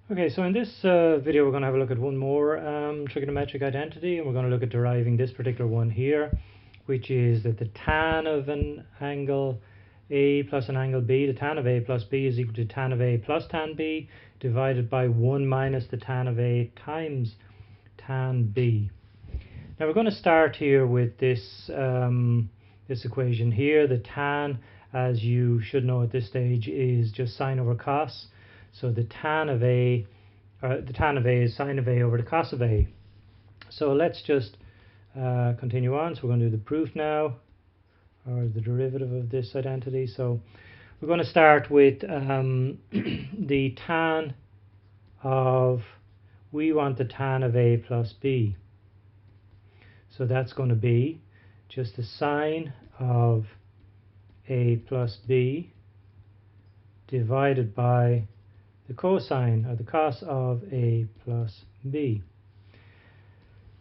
Okay, so in this video we're going to have a look at one more trigonometric identity, and we're going to look at deriving this particular one here, which is that the tan of an angle A plus an angle B, the tan of A plus B is equal to tan of A plus tan B divided by 1 minus the tan of A times tan B. Now we're going to start here with this, this equation here. The tan, as you should know at this stage, is just sine over cos. So the tan of A is sine of A over the cos of A. So let's just continue on. So we're going to do the proof now, or the derivative of this identity. So we're going to start with the tan of, we want the tan of A plus B. So that's going to be just the sine of A plus B divided by the cosine or the cos of A plus B.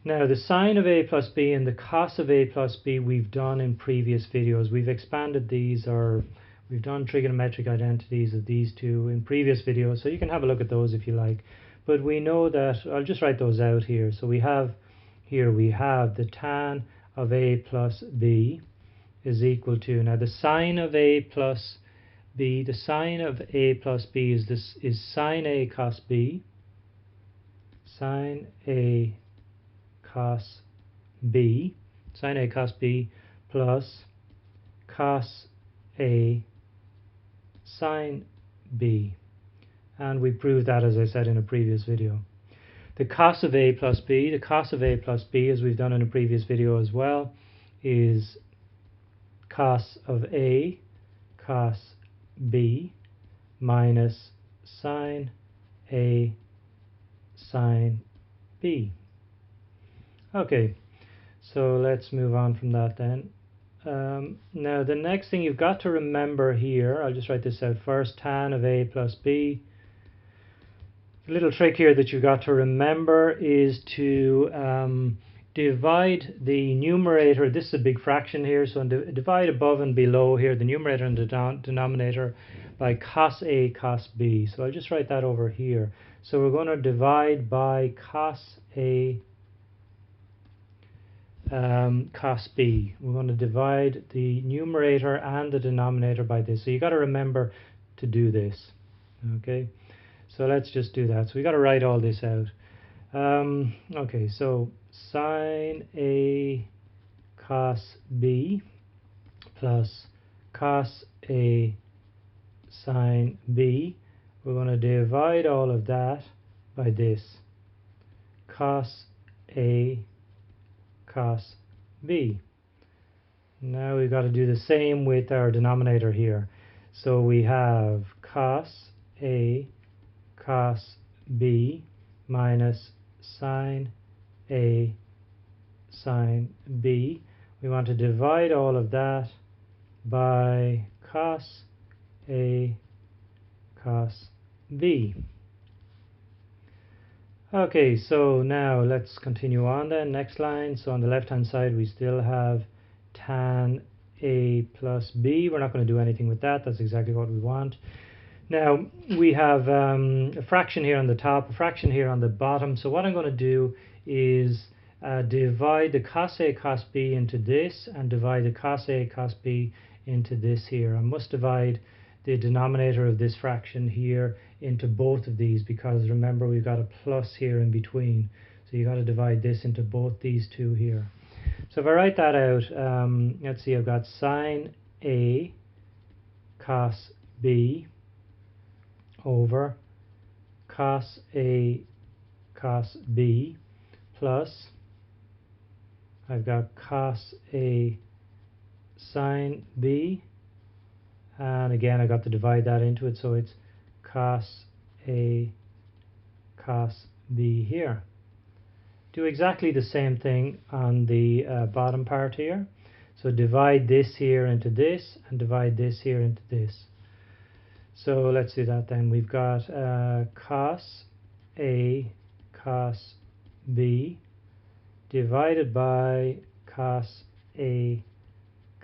Now the sine of A plus B and the cos of A plus B we've done in previous videos. We've expanded these, or we've done trigonometric identities of these two in previous videos, so you can have a look at those if you like. But we know that, I'll just write those out here. So we have here, we have the tan of A plus B is equal to, now the sine of A plus B, the sine of A plus B is sine A cos B, sine A cos B, sine A cos B plus cos A sine B. And we proved that, as I said in a previous video. The cos of A plus B, the cos of A plus B, as we've done in a previous video as well, is cos of A cos B minus sine A sine B. Okay, so let's move on from that then. Now the next thing you've got to remember here, I'll just write this out first, tan of A plus B. The little trick here that you've got to remember is to divide the numerator, this is a big fraction here, so divide above and below here, the numerator and the denominator, by cos A cos B. So I'll just write that over here. So we're going to divide by cos A cos B. We're going to divide the numerator and the denominator by this. So you got to remember to do this. Okay, so let's just do that. So we got to write all this out. Okay, so sine A cos B plus cos A sine B. We're going to divide all of that by this, cos A cos B. Now we've got to do the same with our denominator here. So we have cos A cos B minus sine A sine B. We want to divide all of that by cos A cos B. Okay, so now let's continue on then. Next line. So on the left hand side we still have tan A plus B. We're not going to do anything with that. That's exactly what we want. Now we have a fraction here on the top, a fraction here on the bottom. So what I'm going to do is divide the cos A cos B into this and divide the cos A cos B into this here. I must divide the denominator of this fraction here into both of these, because remember we've got a plus here in between. So you got to divide this into both these two here. So if I write that out, let's see, I've got sine A cos B over cos A cos B plus, I've got cos A sine B, and again I got to divide that into it, so it's cos A cos B here. Do exactly the same thing on the bottom part here. So divide this here into this and divide this here into this. So let's do that then. We've got cos A cos B divided by cos A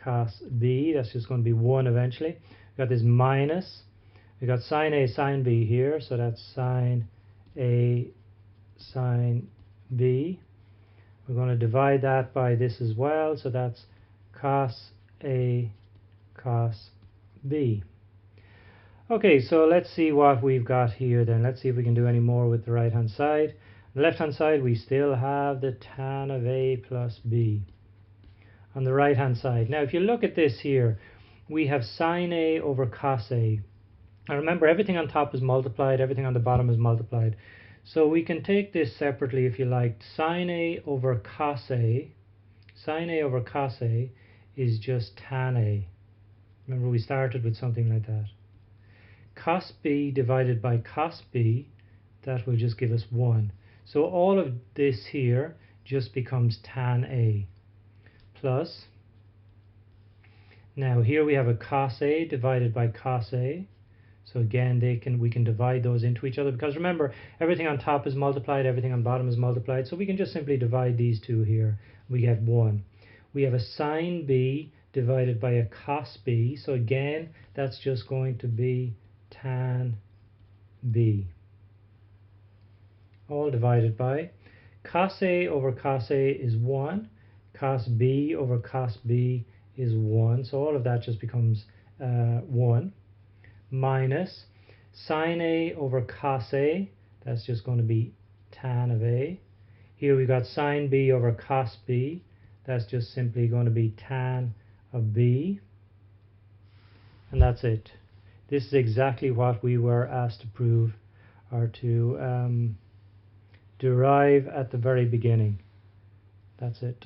cos B. That's just going to be 1 eventually. We've got this minus. We've got sine A sine B here, so that's sine A sine B. We're going to divide that by this as well, so that's cos A cos B. Okay, so let's see what we've got here then. Let's see if we can do any more with the right hand side. On the left hand side we still have the tan of A plus B on the right hand side. Now if you look at this here, we have sine A over cos A. Now remember, everything on top is multiplied, everything on the bottom is multiplied. So we can take this separately if you like. Sine A over cos A, sine A over cos A is just tan A. Remember, we started with something like that. Cos B divided by cos B, that will just give us 1. So all of this here just becomes tan A plus, now here we have a cos A divided by cos A. So again, we can divide those into each other, because remember, everything on top is multiplied, everything on bottom is multiplied. So we can just simply divide these two here. We get 1. We have a sine B divided by a cos B. So again, that's just going to be tan B. All divided by cos A over cos A is 1. Cos B over cos B is 1. So all of that just becomes 1. Minus sine A over cos A, that's just going to be tan of A. Here we've got sine B over cos B, that's just simply going to be tan of B. And that's it. This is exactly what we were asked to prove, or to derive at the very beginning. That's it.